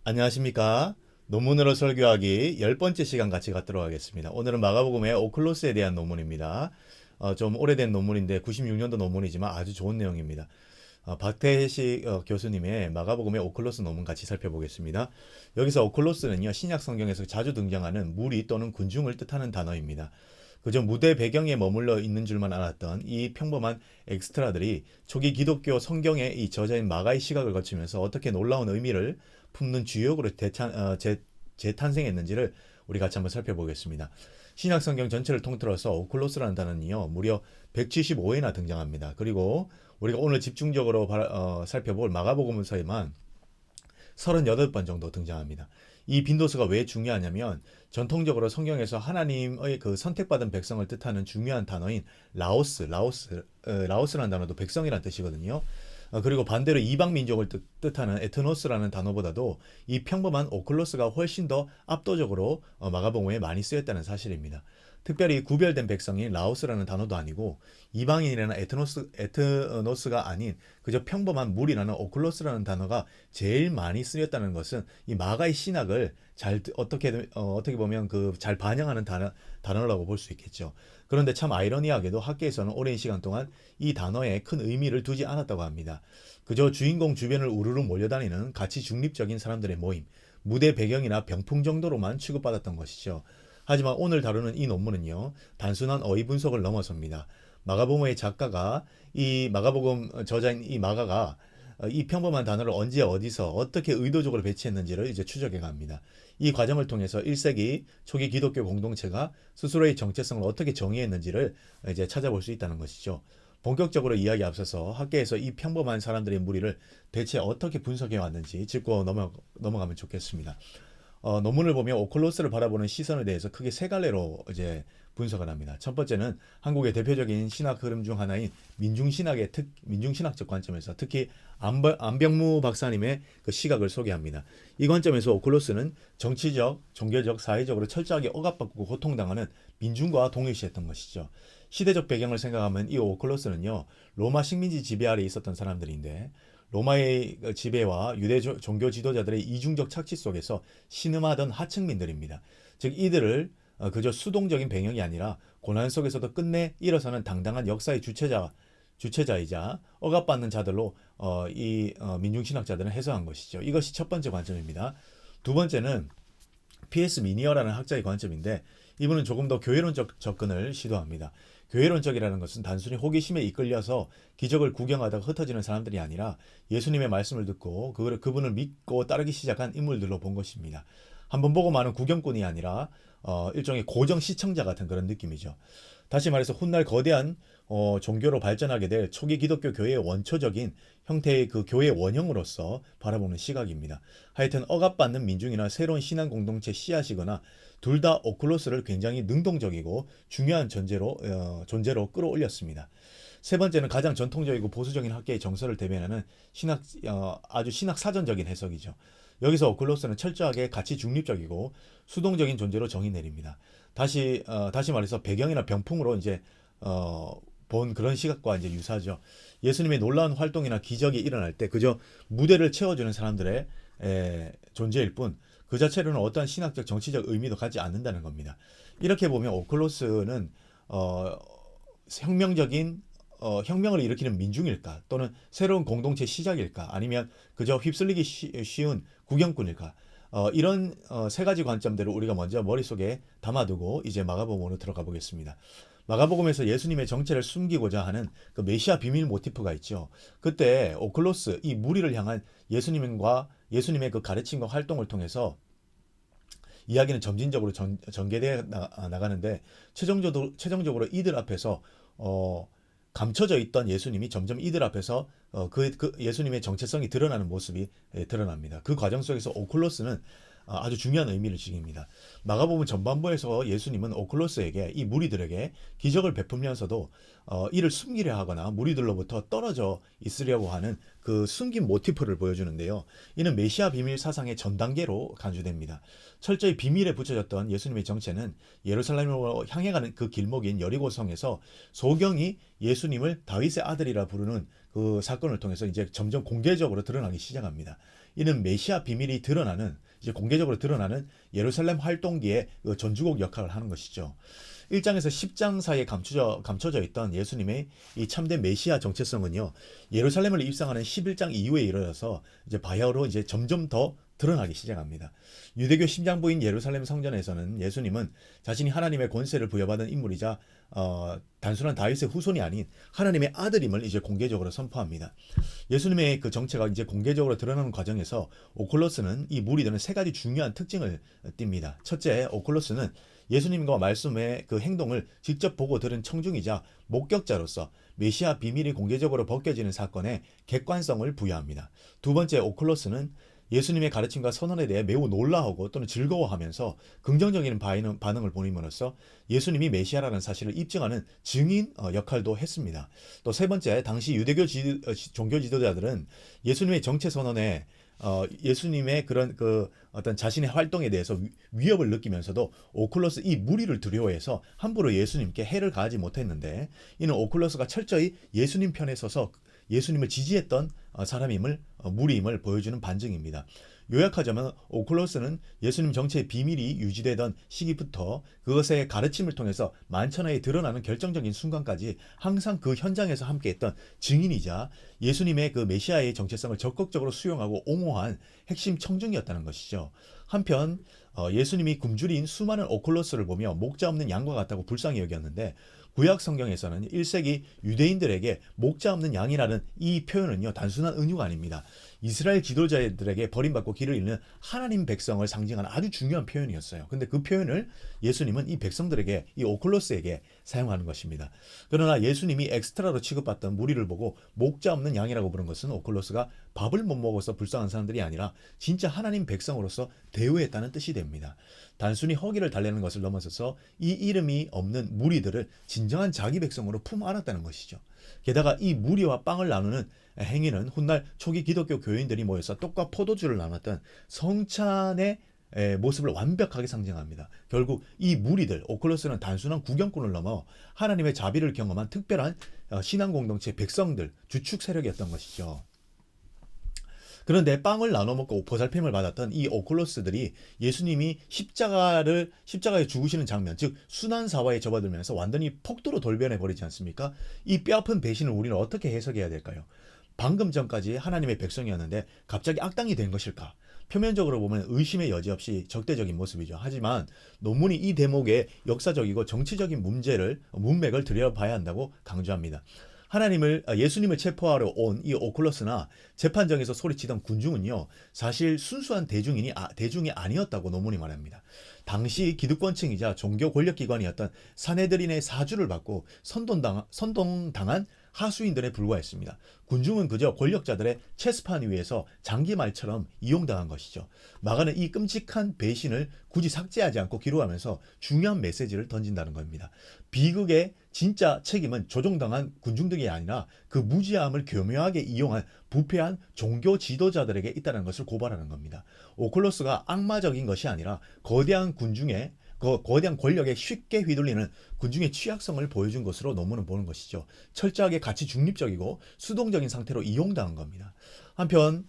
안녕하십니까. 논문으로 설교하기 10번째 시간 같이 갖도록 하겠습니다. 오늘은 마가복음의 오클로스에 대한 논문입니다. 좀 오래된 논문인데 96년도 논문이지만 아주 좋은 내용입니다. 박태식 교수님의 마가복음의 오클로스 논문 같이 살펴보겠습니다. 여기서 오클로스는요, 신약 성경에서 자주 등장하는 무리 또는 군중을 뜻하는 단어입니다. 그저 무대 배경에 머물러 있는 줄만 알았던 이 평범한 엑스트라들이 초기 기독교 성경의 이 저자인 마가의 시각을 거치면서 어떻게 놀라운 의미를 품는 주역으로 재탄생했는지를 우리 같이 한번 살펴보겠습니다. 신약 성경 전체를 통틀어서 오클로스라는 단어는요, 무려 175회나 등장합니다. 그리고 우리가 오늘 집중적으로 살펴볼 마가복음서에만 38번 정도 등장합니다. 이 빈도수가 왜 중요하냐면 전통적으로 성경에서 하나님의 그 선택받은 백성을 뜻하는 중요한 단어인 라오스라는 단어도 백성이란 뜻이거든요. 그리고 반대로 이방 민족을 뜻하는 에트노스라는 단어보다도 이 평범한 오클로스가 훨씬 더 압도적으로 마가복음에 많이 쓰였다는 사실입니다. 특별히 구별된 백성인 라오스라는 단어도 아니고 이방인이라는 에트노스가 아닌 그저 평범한 무리라는 오클로스라는 단어가 제일 많이 쓰였다는 것은 이 마가의 신학을 어떻게 보면 그 잘 반영하는 단어라고 볼 수 있겠죠. 그런데 참 아이러니하게도 학계에서는 오랜 시간 동안 이 단어에 큰 의미를 두지 않았다고 합니다. 그저 주인공 주변을 우르르 몰려다니는 가치 중립적인 사람들의 모임, 무대 배경이나 병풍 정도로만 취급받았던 것이죠. 하지만 오늘 다루는 이 논문은요, 단순한 어휘 분석을 넘어섭니다. 마가복음의 작가가 이 마가복음 저자인 이 마가가 이 평범한 단어를 언제 어디서 어떻게 의도적으로 배치했는지를 이제 추적해 갑니다. 이 과정을 통해서 1세기 초기 기독교 공동체가 스스로의 정체성을 어떻게 정의했는지를 이제 찾아볼 수 있다는 것이죠. 본격적으로 이야기 앞서서 학계에서 이 평범한 사람들의 무리를 대체 어떻게 분석해 왔는지 짚고 넘어가면 좋겠습니다. 논문을 보면 오클로스를 바라보는 시선에 대해서 크게 세 갈래로 이제 분석을 합니다. 첫 번째는 한국의 대표적인 신학 흐름 중 하나인 민중신학적 관점에서 특히 안병무 박사님의 그 시각을 소개합니다. 이 관점에서 오클로스는 정치적, 종교적, 사회적으로 철저하게 억압받고 고통당하는 민중과 동일시했던 것이죠. 시대적 배경을 생각하면 이 오클로스는요, 로마 식민지 지배 아래 있었던 사람들인데 로마의 지배와 유대 종교 지도자들의 이중적 착취 속에서 신음하던 하층민들입니다. 즉 이들을 그저 수동적인 배경이 아니라 고난 속에서도 끝내 일어서는 당당한 역사의 주체자이자 억압받는 자들로 민중신학자들은 해석한 것이죠. 이것이 첫 번째 관점입니다. 두 번째는 P.S. 미니어라는 학자의 관점인데 이분은 조금 더 교회론적 접근을 시도합니다. 교회론적이라는 것은 단순히 호기심에 이끌려서 기적을 구경하다가 흩어지는 사람들이 아니라 예수님의 말씀을 듣고 그분을 믿고 따르기 시작한 인물들로 본 것입니다. 한번 보고 마는 구경꾼이 아니라 일종의 고정 시청자 같은 그런 느낌이죠. 다시 말해서 훗날 거대한 종교로 발전하게 될 초기 기독교 교회의 원초적인 형태의 그 교회 원형으로서 바라보는 시각입니다. 하여튼 억압받는 민중이나 새로운 신앙 공동체 씨앗이거나 둘 다 오클로스를 굉장히 능동적이고 중요한 존재로 끌어올렸습니다. 세 번째는 가장 전통적이고 보수적인 학계의 정서를 대변하는 아주 신학 사전적인 해석이죠. 여기서 오클로스는 철저하게 가치 중립적이고 수동적인 존재로 정의 내립니다. 다시 말해서 배경이나 병풍으로 이제 본 그런 시각과 이제 유사하죠. 예수님의 놀라운 활동이나 기적이 일어날 때 그저 무대를 채워주는 사람들의 존재일 뿐 그 자체로는 어떠한 신학적 정치적 의미도 갖지 않는다는 겁니다. 이렇게 보면 오클로스는 혁명적인 혁명을 일으키는 민중일까 또는 새로운 공동체 시작일까 아니면 그저 휩쓸리기 쉬운 구경꾼일까 이런 세 가지 관점들을 우리가 먼저 머릿속에 담아두고 이제 마가복음으로 들어가 보겠습니다. 마가복음에서 예수님의 정체를 숨기고자 하는 그 메시아 비밀 모티프가 있죠. 그때 오클로스 이 무리를 향한 예수님의 그 가르침과 활동을 통해서 이야기는 점진적으로 전개되어 나가는데 최종적으로 이들 앞에서 감춰져 있던 예수님이 점점 이들 앞에서 그 예수님의 정체성이 드러나는 모습이 드러납니다. 그 과정 속에서 오클로스는 아주 중요한 의미를 지닙니다. 마가복음 전반부에서 예수님은 오클로스에게 이 무리들에게 기적을 베풀면서도 이를 숨기려 하거나 무리들로부터 떨어져 있으려고 하는 그 숨긴 모티프를 보여주는데요. 이는 메시아 비밀 사상의 전 단계로 간주됩니다. 철저히 비밀에 붙여졌던 예수님의 정체는 예루살렘으로 향해 가는 그 길목인 여리고성에서 소경이 예수님을 다윗의 아들이라 부르는 그 사건을 통해서 이제 점점 공개적으로 드러나기 시작합니다. 이는 메시아 비밀이 드러나는 이제 공개적으로 드러나는 예루살렘 활동기의 그 전주곡 역할을 하는 것이죠. 1장에서 10장 사이에 감춰져 있던 예수님의 이 참된 메시아 정체성은요, 예루살렘을 입성하는 11장 이후에 이르러서 이제 바야흐로 이제 점점 더 드러나기 시작합니다. 유대교 심장부인 예루살렘 성전에서는 예수님은 자신이 하나님의 권세를 부여받은 인물이자 단순한 다윗의 후손이 아닌 하나님의 아들임을 이제 공개적으로 선포합니다. 예수님의 그 정체가 이제 공개적으로 드러나는 과정에서 오클로스는 이 무리들은 세 가지 중요한 특징을 띱니다. 첫째, 오클로스는 예수님과 말씀의 그 행동을 직접 보고 들은 청중이자 목격자로서 메시아 비밀이 공개적으로 벗겨지는 사건에 객관성을 부여합니다. 두 번째, 오클로스는 예수님의 가르침과 선언에 대해 매우 놀라하고 또는 즐거워하면서 긍정적인 반응을 보임으로써 예수님이 메시아라는 사실을 입증하는 증인 역할도 했습니다. 또 세 번째, 당시 유대교 종교 지도자들은 예수님의 정체 선언에 예수님의 그런 그 어떤 자신의 활동에 대해서 위협을 느끼면서도 오클로스 이 무리를 두려워해서 함부로 예수님께 해를 가하지 못했는데, 이는 오클로스가 철저히 예수님 편에 서서 예수님을 지지했던 사람임을 무리임을 보여주는 반증입니다. 요약하자면 오클로스는 예수님 정체의 비밀이 유지되던 시기부터 그것의 가르침을 통해서 만천하에 드러나는 결정적인 순간까지 항상 그 현장에서 함께했던 증인이자 예수님의 그 메시아의 정체성을 적극적으로 수용하고 옹호한 핵심 청중이었다는 것이죠. 한편 예수님이 굶주린 수많은 오클로스를 보며 목자 없는 양과 같다고 불쌍히 여겼는데, 구약 성경에서는 1세기 유대인들에게 목자 없는 양이라는 이 표현은요, 단순한 은유가 아닙니다. 이스라엘 지도자들에게 버림받고 길을 잃는 하나님 백성을 상징하는 아주 중요한 표현이었어요. 근데 그 표현을 예수님은 이 백성들에게, 이 오클로스에게 사용하는 것입니다. 그러나 예수님이 엑스트라로 취급받던 무리를 보고 목자 없는 양이라고 부른 것은 오클로스가 밥을 못 먹어서 불쌍한 사람들이 아니라 진짜 하나님 백성으로서 대우했다는 뜻이 됩니다. 단순히 허기를 달래는 것을 넘어서서 이 이름이 없는 무리들을 진정한 자기 백성으로 품 안았다는 것이죠. 게다가 이 무리와 빵을 나누는 행위는 훗날 초기 기독교 교인들이 모여서 떡과 포도주를 나눴던 성찬의 모습을 완벽하게 상징합니다. 결국 이 무리들, 오클로스는 단순한 구경꾼을 넘어 하나님의 자비를 경험한 특별한 신앙 공동체 백성들, 주축 세력이었던 것이죠. 그런데 빵을 나눠 먹고 보살핌을 받았던 이 오클로스들이 예수님이 십자가에 죽으시는 장면, 즉 순환사화에 접어들면서 완전히 폭도로 돌변해 버리지 않습니까? 이 뼈아픈 배신을 우리는 어떻게 해석해야 될까요? 방금 전까지 하나님의 백성이었는데 갑자기 악당이 된 것일까? 표면적으로 보면 의심의 여지 없이 적대적인 모습이죠. 하지만 논문이 이 대목의 역사적이고 정치적인 문맥을 들여봐야 한다고 강조합니다. 예수님을 체포하러 온 이 오클로스나 재판정에서 소리치던 군중은요, 사실 순수한 대중이 아니었다고 논문이 말합니다. 당시 기득권층이자 종교 권력기관이었던 사네드린의 사주를 받고 선동당한 하수인들에 불과했습니다. 군중은 그저 권력자들의 체스판 위에서 장기말처럼 이용당한 것이죠. 마가는 이 끔찍한 배신을 굳이 삭제하지 않고 기록하면서 중요한 메시지를 던진다는 겁니다. 비극의 진짜 책임은 조종당한 군중들이 아니라 그 무지함을 교묘하게 이용한 부패한 종교 지도자들에게 있다는 것을 고발하는 겁니다. 오클로스가 악마적인 것이 아니라 거대한 권력에 쉽게 휘둘리는 군중의 취약성을 보여준 것으로 논문은 보는 것이죠. 철저하게 가치 중립적이고 수동적인 상태로 이용당한 겁니다. 한편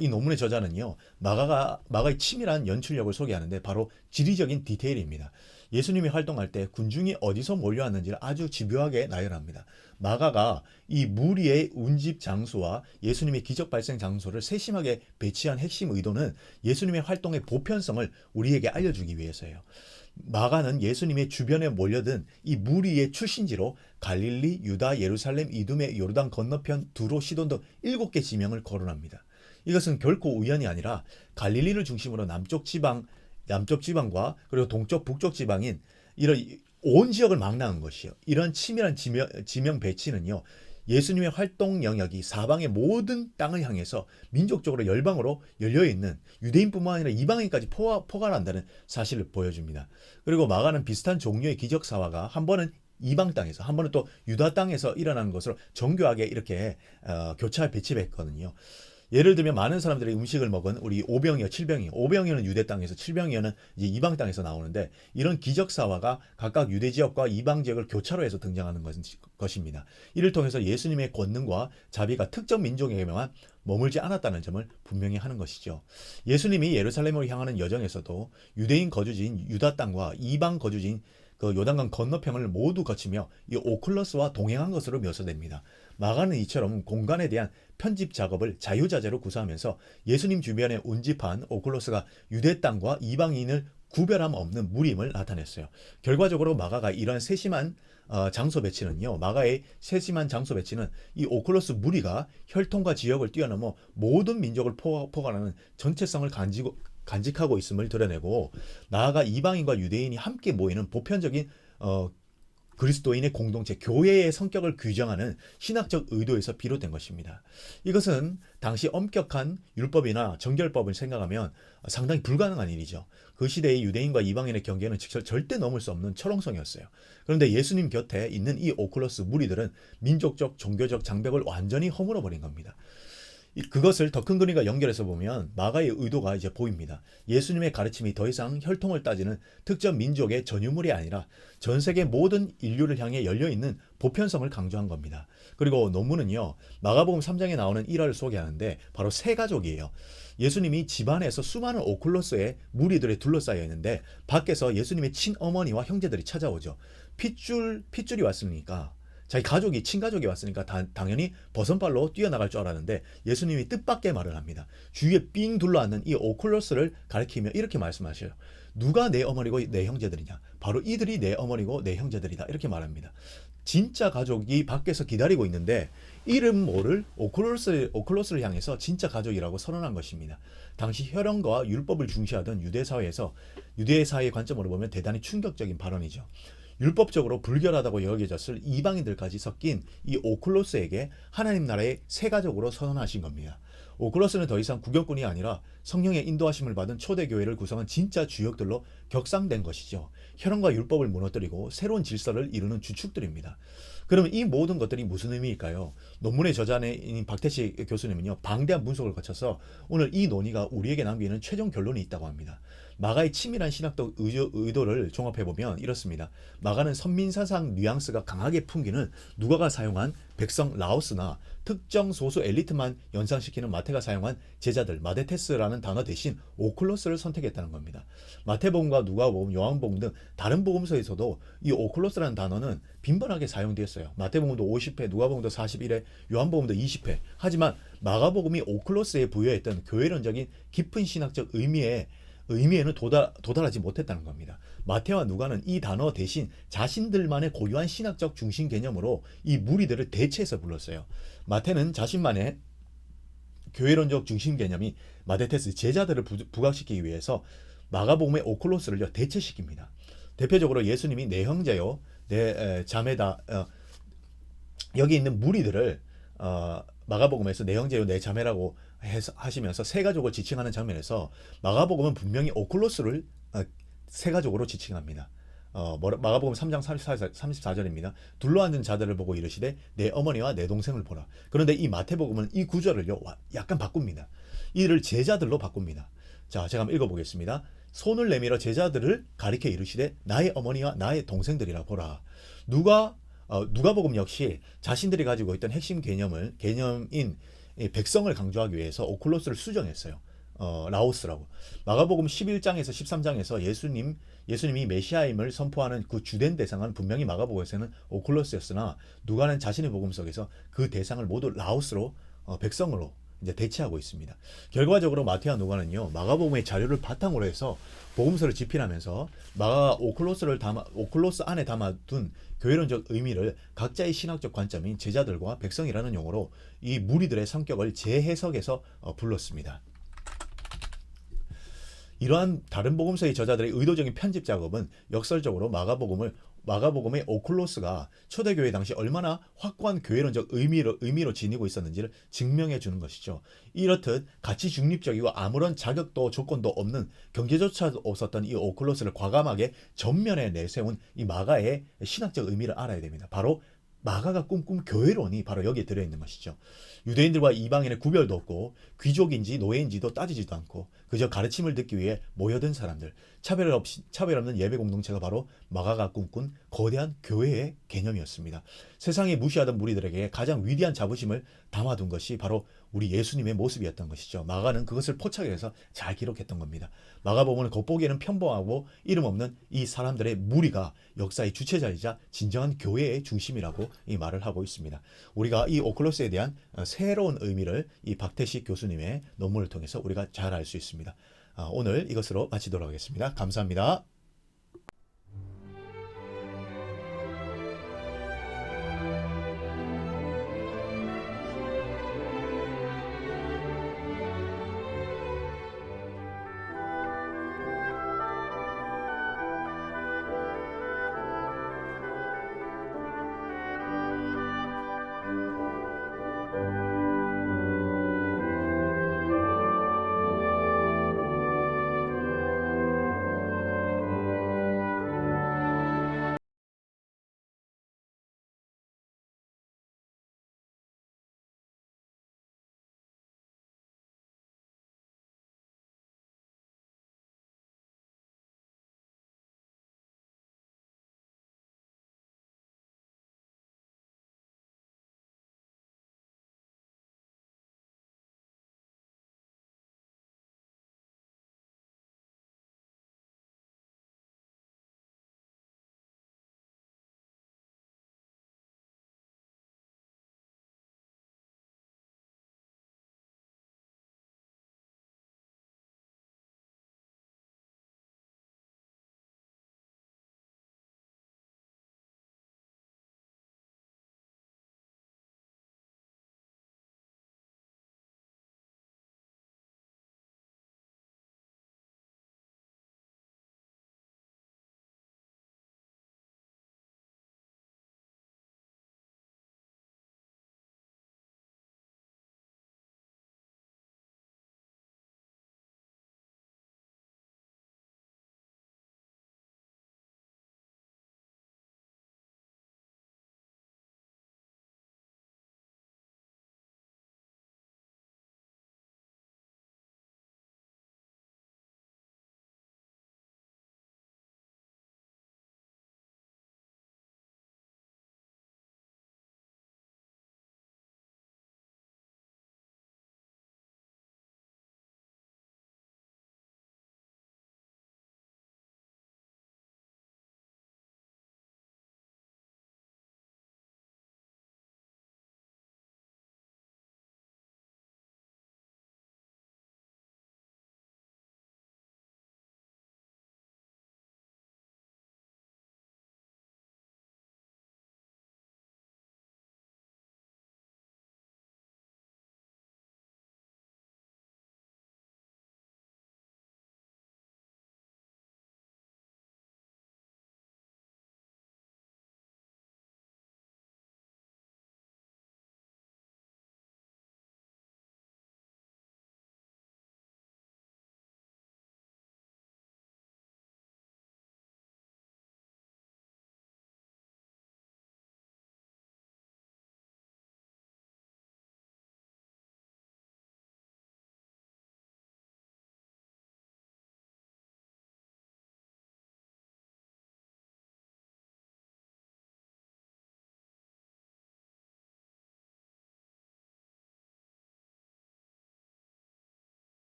이 논문의 저자는요, 마가의 치밀한 연출력을 소개하는데 바로 지리적인 디테일입니다. 예수님이 활동할 때 군중이 어디서 몰려왔는지를 아주 집요하게 나열합니다. 마가가 이 무리의 운집 장소와 예수님의 기적 발생 장소를 세심하게 배치한 핵심 의도는 예수님의 활동의 보편성을 우리에게 알려주기 위해서예요. 마가는 예수님의 주변에 몰려든 이 무리의 출신지로 갈릴리, 유다, 예루살렘, 이두메, 요르단 건너편, 두로, 시돈 등 7개 지명을 거론합니다. 이것은 결코 우연이 아니라 갈릴리를 중심으로 남쪽 지방과 그리고 동쪽, 북쪽 지방인 이런 온 지역을 망라한 것이요. 이런 치밀한 지명 배치는요, 예수님의 활동 영역이 사방의 모든 땅을 향해서 민족적으로 열방으로 열려있는 유대인뿐만 아니라 이방인까지 포괄한다는 사실을 보여줍니다. 그리고 마가는 비슷한 종류의 기적사화가 한 번은 이방 땅에서, 한 번은 또 유다 땅에서 일어나는 것으로 정교하게 이렇게 교차 배치했거든요. 예를 들면 많은 사람들이 음식을 먹은 우리 오병이어, 칠병이어, 오병이어는 유대 땅에서, 칠병이어는 이제 이방 땅에서 나오는데 이런 기적 사화가 각각 유대 지역과 이방 지역을 교차로 해서 등장하는 것입니다. 이를 통해서 예수님의 권능과 자비가 특정 민족에게만 머물지 않았다는 점을 분명히 하는 것이죠. 예수님이 예루살렘을 향하는 여정에서도 유대인 거주지인 유다 땅과 이방 거주지인 그 요단강 건너편을 모두 거치며 이 오클러스와 동행한 것으로 묘사됩니다. 마가는 이처럼 공간에 대한 편집 작업을 자유자재로 구사하면서 예수님 주변에 운집한 오클러스가 유대 땅과 이방인을 구별함 없는 무림을 나타냈어요. 결과적으로 마가가 이러한 세심한 장소 배치는요. 마가의 세심한 장소 배치는 이 오클러스 무리가 혈통과 지역을 뛰어넘어 모든 민족을 포괄하는 전체성을 간직하고 있음을 드러내고, 나아가 이방인과 유대인이 함께 모이는 보편적인 그리스도인의 공동체, 교회의 성격을 규정하는 신학적 의도에서 비롯된 것입니다. 이것은 당시 엄격한 율법이나 정결법을 생각하면 상당히 불가능한 일이죠. 그 시대의 유대인과 이방인의 경계는 절대 넘을 수 없는 철옹성이었어요. 그런데 예수님 곁에 있는 이 오클러스 무리들은 민족적, 종교적 장벽을 완전히 허물어 버린 겁니다. 그것을 더 큰 그림과 연결해서 보면 마가의 의도가 이제 보입니다. 예수님의 가르침이 더 이상 혈통을 따지는 특정 민족의 전유물이 아니라 전 세계 모든 인류를 향해 열려있는 보편성을 강조한 겁니다. 그리고 논문은요, 마가복음 3장에 나오는 일화를 소개하는데 바로 세 가족이에요. 예수님이 집안에서 수많은 오클로스의 무리들에 둘러싸여 있는데 밖에서 예수님의 친어머니와 형제들이 찾아오죠. 핏줄이 왔으니까, 자기 가족이, 친가족이 왔으니까 당연히 버선발로 뛰어나갈 줄 알았는데 예수님이 뜻밖의 말을 합니다. 주위에 삥 둘러앉는 이 오클로스를 가리키며 이렇게 말씀하셔요. 누가 내 어머니고 내 형제들이냐? 바로 이들이 내 어머니고 내 형제들이다. 이렇게 말합니다. 진짜 가족이 밖에서 기다리고 있는데 이름 모를 오클로스를 향해서 진짜 가족이라고 선언한 것입니다. 당시 혈연과 율법을 중시하던 유대 사회의 관점으로 보면 대단히 충격적인 발언이죠. 율법적으로 불결하다고 여겨졌을 이방인들까지 섞인 이 오클로스에게 하나님 나라의 새 가족으로 선언하신 겁니다. 오클로스는 더 이상 구경꾼이 아니라 성령의 인도하심을 받은 초대교회를 구성한 진짜 주역들로 격상된 것이죠. 혈연과 율법을 무너뜨리고 새로운 질서를 이루는 주축들입니다. 그러면 이 모든 것들이 무슨 의미일까요? 논문의 저자인 박태식 교수님은요, 방대한 분석을 거쳐서 오늘 이 논의가 우리에게 남기는 최종 결론이 있다고 합니다. 마가의 치밀한 신학적 의도를 종합해보면 이렇습니다. 마가는 선민사상 뉘앙스가 강하게 풍기는 누가가 사용한 백성 라오스나 특정 소수 엘리트만 연상시키는 마태가 사용한 제자들, 마데테스라는 단어 대신 오클로스를 선택했다는 겁니다. 마태복음과 누가복음, 요한복음 등 다른 복음서에서도 이 오클로스라는 단어는 빈번하게 사용되었어요. 마태복음도 50회, 누가복음도 41회, 요한복음도 20회. 하지만 마가복음이 오클로스에 부여했던 교회론적인 깊은 신학적 의미에는 도달하지 못했다는 겁니다. 마태와 누가는 이 단어 대신 자신들만의 고유한 신학적 중심 개념으로 이 무리들을 대체해서 불렀어요. 마태는 자신만의 교회론적 중심 개념이 마데테스, 제자들을 부각시키기 위해서 마가복음의 오클로스를 대체시킵니다. 대표적으로 예수님이 내 형제요, 내 자매다, 여기 있는 무리들을 마가복음에서 내 형제요, 내 자매라고 하시면서 세 가족을 지칭하는 장면에서 마가복음은 분명히 오클로스를 세 가족으로 지칭합니다. 마가복음 3장 34절입니다. 둘러앉은 자들을 보고 이르시되 내 어머니와 내 동생을 보라. 그런데 이 마태복음은 이 구절을요 약간 바꿉니다. 이를 제자들로 바꿉니다. 자, 제가 한번 읽어보겠습니다. 손을 내밀어 제자들을 가리켜 이르시되 나의 어머니와 나의 동생들이라 보라. 누가복음 역시 자신들이 가지고 있던 핵심 개념인 백성을 강조하기 위해서 오클로스를 수정했어요. 라오스라고. 마가복음 11장에서 13장에서 예수님이 메시아임을 선포하는 그 주된 대상은 분명히 마가복음에서는 오클로스였으나 누가는 자신의 복음 속에서 그 대상을 모두 라오스로, 백성으로 이제 대체하고 있습니다. 결과적으로 마태와 누가는요, 마가복음의 자료를 바탕으로 해서 복음서를 집필하면서 마가가 오클로스 안에 담아둔 교회론적 의미를 각자의 신학적 관점인 제자들과 백성이라는 용어로 이 무리들의 성격을 재해석해서 불렀습니다. 이러한 다른 복음서의 저자들의 의도적인 편집 작업은 역설적으로 마가복음의 오클로스가 초대교회 당시 얼마나 확고한 교회론적 의미로 지니고 있었는지를 증명해 주는 것이죠. 이렇듯 가치 중립적이고 아무런 자격도 조건도 없는, 경계조차 없었던 이 오클로스를 과감하게 전면에 내세운 이 마가의 신학적 의미를 알아야 됩니다. 바로 마가가 꿈꾼 교회론이 바로 여기에 들어있는 것이죠. 유대인들과 이방인의 구별도 없고 귀족인지 노예인지도 따지지도 않고 그저 가르침을 듣기 위해 모여든 사람들, 차별 없는 예배 공동체가 바로 마가가 꿈꾼 거대한 교회의 개념이었습니다. 세상이 무시하던 무리들에게 가장 위대한 자부심을 담아둔 것이 바로 우리 예수님의 모습이었던 것이죠. 마가는 그것을 포착해서 잘 기록했던 겁니다. 마가복음은 겉보기에는 평범하고 이름 없는 이 사람들의 무리가 역사의 주체자이자 진정한 교회의 중심이라고 이 말을 하고 있습니다. 우리가 이 오클로스에 대한 새로운 의미를 이 박태식 교수님의 논문을 통해서 우리가 잘 알 수 있습니다. 오늘 이것으로 마치도록 하겠습니다. 감사합니다.